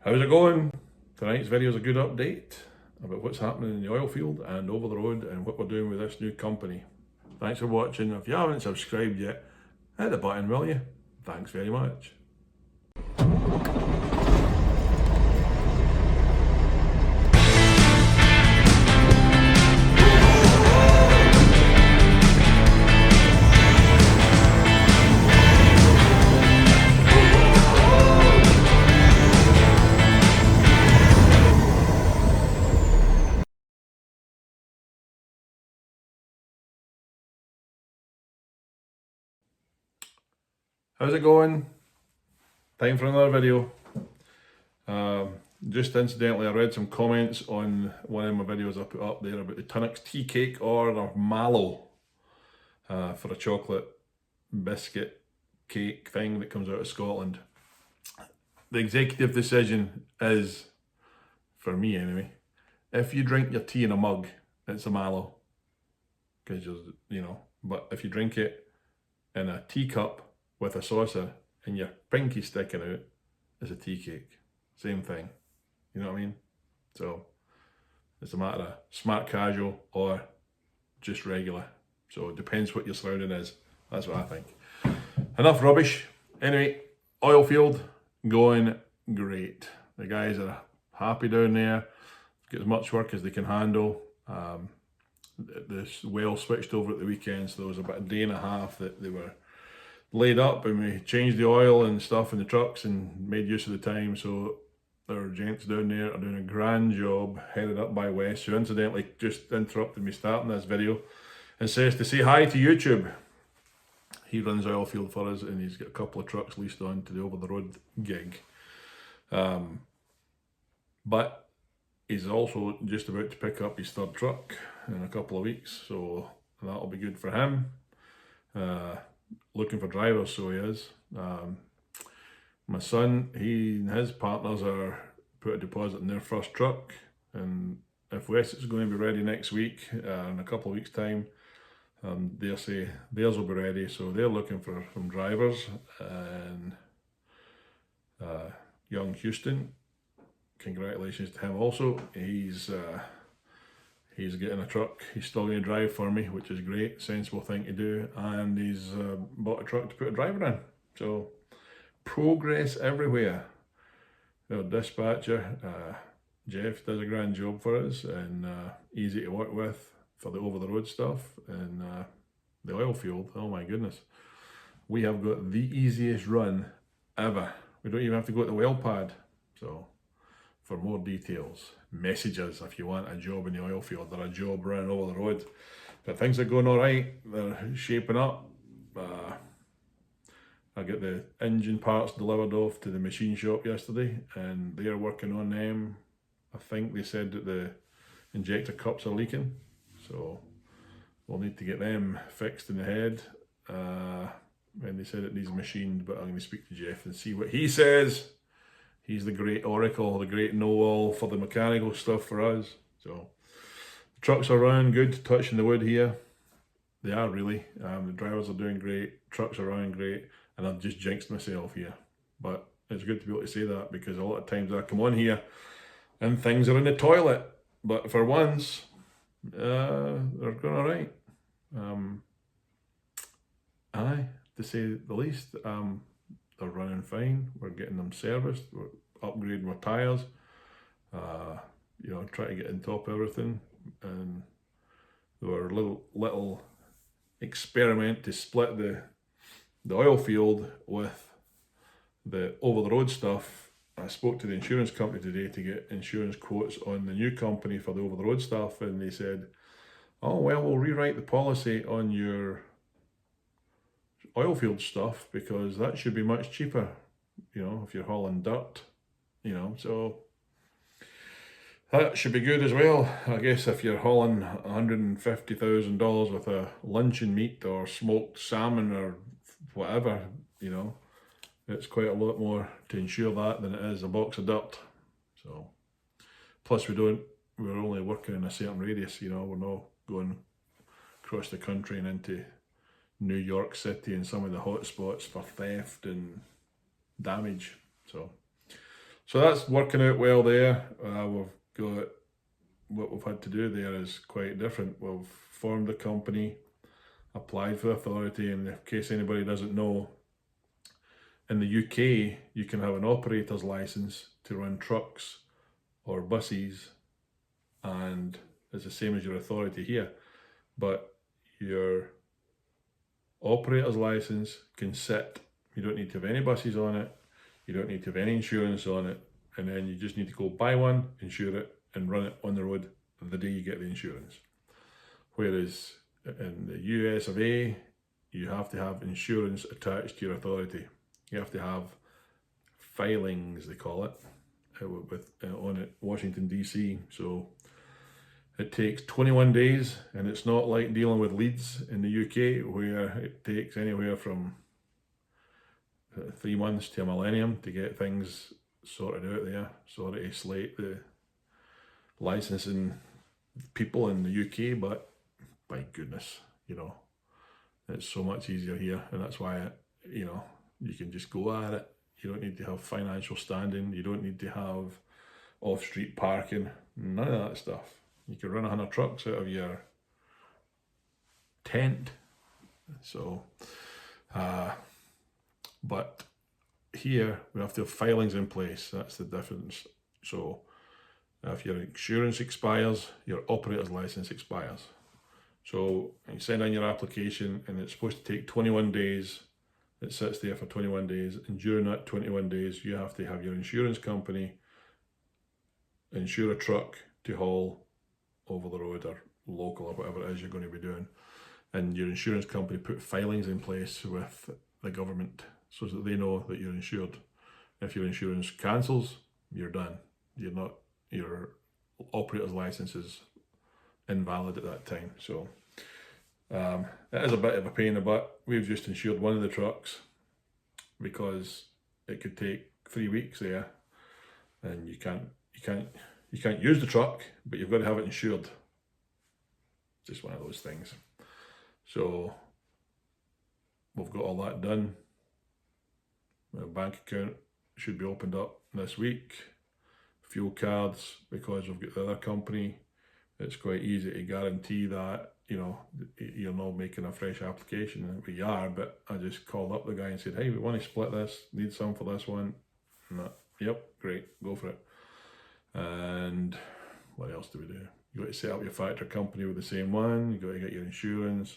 How's it going? Tonight's video is a good update about what's happening in the oil field and over the road and what we're doing with this new company. Thanks for watching. If you haven't subscribed yet, hit the button, will you? Thanks very much. How's it going? Time for another video. Just incidentally, I read some comments on one of my videos I put up there about the Tunnocks tea cake or the mallow for a chocolate biscuit cake thing that comes out of Scotland. The executive decision is, for me anyway, if you drink your tea in a mug, it's a mallow. Because but if you drink it in a teacup with a saucer and your pinky sticking out, it's a tea cake. Same thing. You know what I mean? So it's a matter of smart casual or just regular. So it depends what your surrounding is. That's what I think. Enough rubbish. Anyway, oil field going great. The guys are happy down there. Get as much work as they can handle. This well switched over at the weekend, so there was about a day and a half that they were laid up, and we changed the oil and stuff in the trucks and made use of the time. So our gents down there are doing a grand job, headed up by Wes, who incidentally just interrupted me starting this video and says to say hi to YouTube. He runs oil field for us and he's got a couple of trucks leased on to the over the road gig. But he's also just about to pick up his third truck in a couple of weeks, so that'll be good for him. Looking for drivers, so he is. My son, he and his partners are put a deposit in their first truck, and if Wes is going to be ready next week, in a couple of weeks' time, they'll say theirs will be ready, so they're looking for some drivers. And young Houston, congratulations to him also. He's getting a truck. He's still going to drive for me, which is great, sensible thing to do. And he's bought a truck to put a driver in. So progress everywhere. Our dispatcher, Jeff, does a grand job for us and easy to work with for the over the road stuff. And the oil field, oh my goodness, we have got the easiest run ever. We don't even have to go to the well pad. So for more details, message us if you want a job in the oil field or a job running over the road. But things are going all right. They're shaping up. I got the engine parts delivered off to the machine shop yesterday, and they're working on them. I think they said that the injector cups are leaking, so we'll need to get them fixed in the head. And they said it needs machined, but I'm going to speak to Jeff and see what he says. He's the great oracle, the great know-all for the mechanical stuff for us. So the trucks are running good, touching the wood here. They are really. The drivers are doing great, trucks are running great, and I've just jinxed myself here. But it's good to be able to say that, because a lot of times I come on here and things are in the toilet. But for once, they're going all right. To say the least. They're running fine. We're getting them serviced. We're upgrading our tyres. Trying to get on top of everything. And there were a little experiment to split the oil field with the over the road stuff. I spoke to the insurance company today to get insurance quotes on the new company for the over the road stuff, and they said, "Oh well, we'll rewrite the policy on your oil field stuff because that should be much cheaper, if you're hauling dirt, so that should be good as well. I guess if you're hauling $150,000 with a luncheon meat or smoked salmon or whatever, it's quite a lot more to insure that than it is a box of dirt. So plus we're only working in a certain radius, we're not going across the country and into New York City and some of the hot spots for theft and damage. So So that's working out well there. We've got, what we've had to do there is quite different. We've formed a company, applied for authority, and in case anybody doesn't know, in the UK you can have an operator's license to run trucks or buses, and it's the same as your authority here, but your operator's license can sit. You don't need to have any buses on it, you don't need to have any insurance on it, and then you just need to go buy one, insure it, and run it on the road the day you get the insurance. Whereas in the US of A, you have to have insurance attached to your authority. You have to have filings, they call it, on it, Washington DC. So it takes 21 days, and it's not like dealing with Leeds in the UK where it takes anywhere from 3 months to a millennium to get things sorted out there. Sorry to slate the licensing people in the UK, but by goodness, it's so much easier here, and that's why, you can just go at it. You don't need to have financial standing, you don't need to have off-street parking, none of that stuff. You can run 100 trucks out of your tent. So, but here we have to have filings in place. That's the difference. So if your insurance expires, your operator's license expires. So you send in your application, and it's supposed to take 21 days. It sits there for 21 days, and during that 21 days you have to have your insurance company insure a truck to haul over the road or local or whatever it is you're going to be doing, and your insurance company put filings in place with the government so that they know that you're insured. If your insurance cancels, you're done. Your operator's license is invalid at that time. So it is a bit of a pain in the butt. We've just insured one of the trucks because it could take 3 weeks there, and you can't use the truck, but you've got to have it insured. Just one of those things. So we've got all that done. My bank account should be opened up this week. Fuel cards, because we've got the other company, it's quite easy to guarantee that you're not making a fresh application. We are, but I just called up the guy and said, hey, we want to split this, need some for this one. And yep, great, go for it. And what else do we do? You got to set up your factor company with the same one, you got to get your insurance.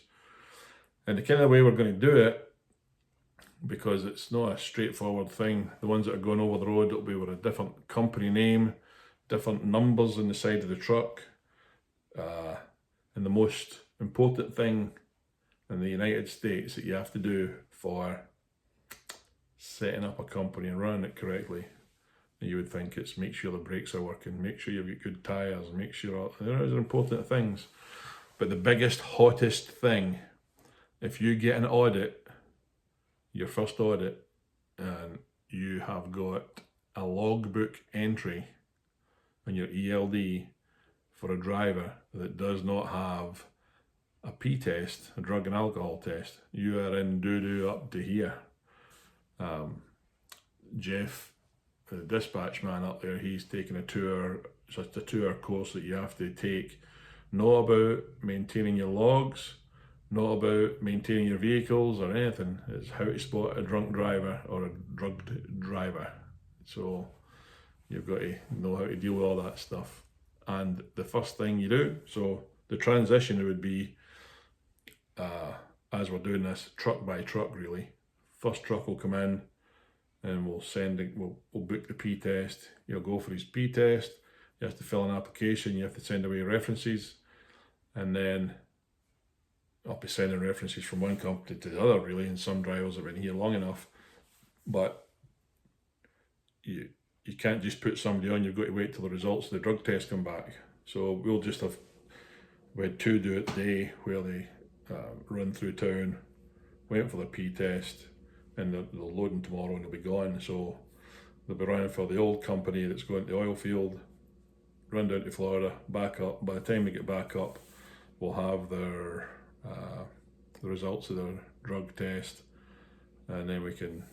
And the kind of way we're going to do it, because it's not a straightforward thing, the ones that are going over the road, it'll be with a different company name, different numbers on the side of the truck. And the most important thing in the United States that you have to do for setting up a company and running it correctly, you would think it's make sure the brakes are working, make sure you've got good tyres, make sure those are important things. But the biggest, hottest thing, if you get an audit, your first audit, and you have got a logbook entry on your ELD for a driver that does not have a P test, a drug and alcohol test, you are in doo-doo up to here. Jeff, the dispatch man up there, he's taken a tour, just a 2-hour course that you have to take, not about maintaining your logs, not about maintaining your vehicles or anything. It's how to spot a drunk driver or a drugged driver. So you've got to know how to deal with all that stuff. And the first thing you do, so the transition would be, as we're doing this, truck by truck really. First truck will come in, and we'll book the P test. He'll go for his P test. You have to fill an application. You have to send away references, and then I'll be sending references from one company to the other really. And some drivers have been here long enough, but you can't just put somebody on. You've got to wait till the results of the drug test come back. So we had 2 do it today where they run through town, went for the P test, and they'll load them tomorrow and they'll be gone. So they'll be running for the old company that's going to the oil field, run down to Florida, back up. By the time we get back up, we'll have their the results of their drug test, and then we can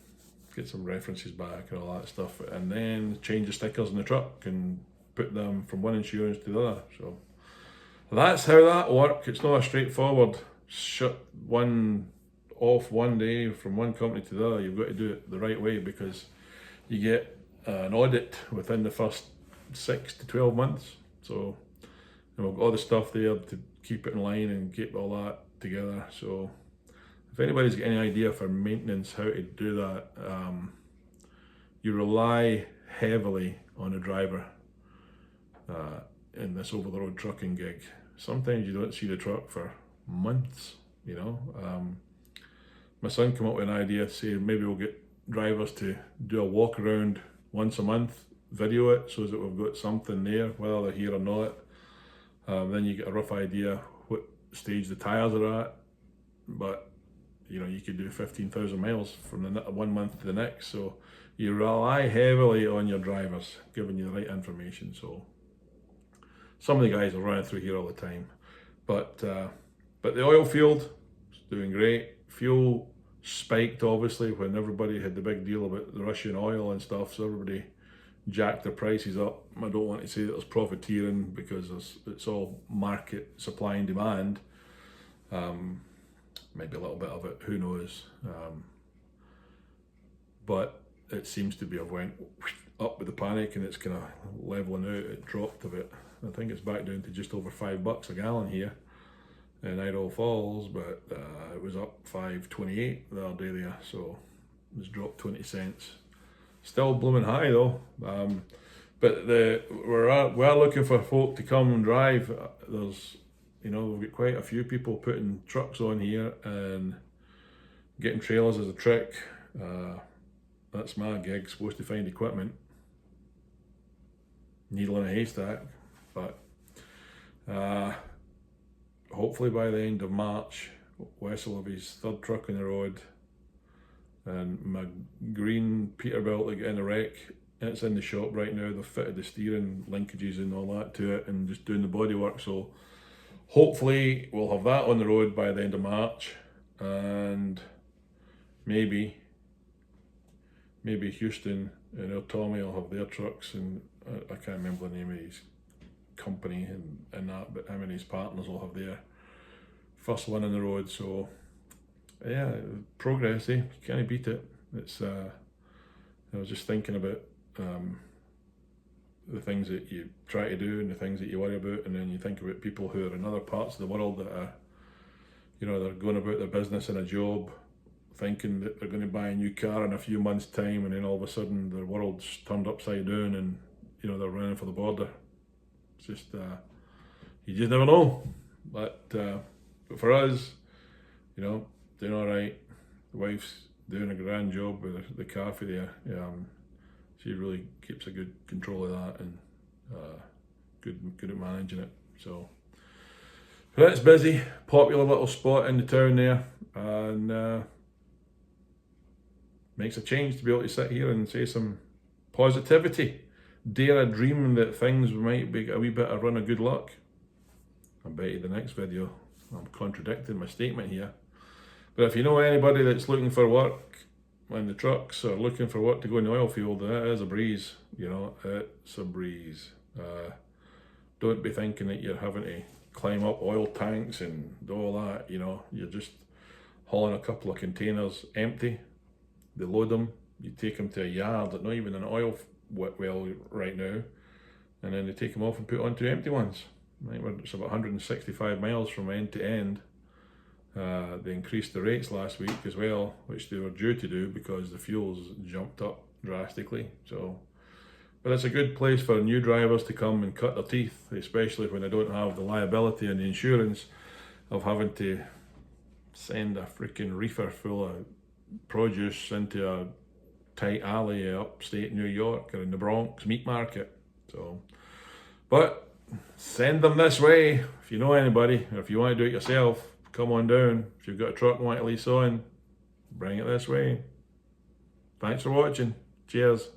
get some references back and all that stuff, and then change the stickers in the truck and put them from one insurance to the other. So that's how that works. It's not a straightforward shut one off one day from one company to the other. You've got to do it the right way, because you get an audit within the first 6 to 12 months. So we've got all the stuff there to keep it in line and keep all that together. So if anybody's got any idea for maintenance, how to do that, you rely heavily on a driver in this over-the-road trucking gig. Sometimes you don't see the truck for months, you know. My son came up with an idea to say maybe we'll get drivers to do a walk around once a month, video it so that we've got something there, whether they're here or not. Then you get a rough idea what stage the tyres are at. But you know, you could do 15,000 miles from the one month to the next. So you rely heavily on your drivers giving you the right information. So some of the guys are running through here all the time, but the oil field is doing great. Fuel spiked obviously when everybody had the big deal about the Russian oil and stuff, so everybody jacked their prices up. I don't want to say that there's profiteering, because it's all market supply and demand. Maybe a little bit of it, who knows. But it seems to be went up with the panic, and it's kind of leveling out. It dropped a bit. I think it's back down to just over $5 a gallon here in Idaho Falls, but it was up $5.28 the other day there, so it's dropped 20 cents. Still blooming high though. But we're looking for folk to come and drive. There's, you know, we've got quite a few people putting trucks on here and getting trailers as a trick. That's my gig, supposed to find equipment. Needle in a haystack, but hopefully by the end of March, Wes will have his third truck on the road, and my green Peterbilt will get in a wreck. It's in the shop right now. They've fitted the steering linkages and all that to it and just doing the bodywork. So hopefully we'll have that on the road by the end of March, and maybe Houston and Tommy will have their trucks, and I can't remember the name of his company and that, but him and his partners will have their first one on the road. So yeah, progress, eh? You can't beat it. It's I was just thinking about the things that you try to do and the things that you worry about, and then you think about people who are in other parts of the world that are, you know, they're going about their business and a job thinking that they're going to buy a new car in a few months' time, and then all of a sudden their world's turned upside down and, you know, they're running for the border. It's just, you just never know. But for us, you know, doing all right. The wife's doing a grand job with the cafe there. She really keeps a good control of that, and good at managing it. So it's busy, popular little spot in the town there, and makes a change to be able to sit here and say some positivity. Dare a dream that things might be a wee bit of run of good luck. I bet you the next video I'm contradicting my statement here. But if you know anybody that's looking for work in the trucks or looking for work to go in the oil field, that is a breeze, you know, it's a breeze. Don't be thinking that you're having to climb up oil tanks and do all that, you know. You're just hauling a couple of containers empty, they load them, you take them to a yard that's not even an oil well right now, and then they take them off and put onto empty ones. I think it's about 165 miles from end to end. They increased the rates last week as well, which they were due to do because the fuel's jumped up drastically. So, but it's a good place for new drivers to come and cut their teeth, especially when they don't have the liability and the insurance of having to send a freaking reefer full of produce into a tight alley upstate New York or in the Bronx meat market. So, but send them this way. If you know anybody, or if you want to do it yourself, come on down. If you've got a truck and want to lease on, bring it this way. Thanks for watching. Cheers.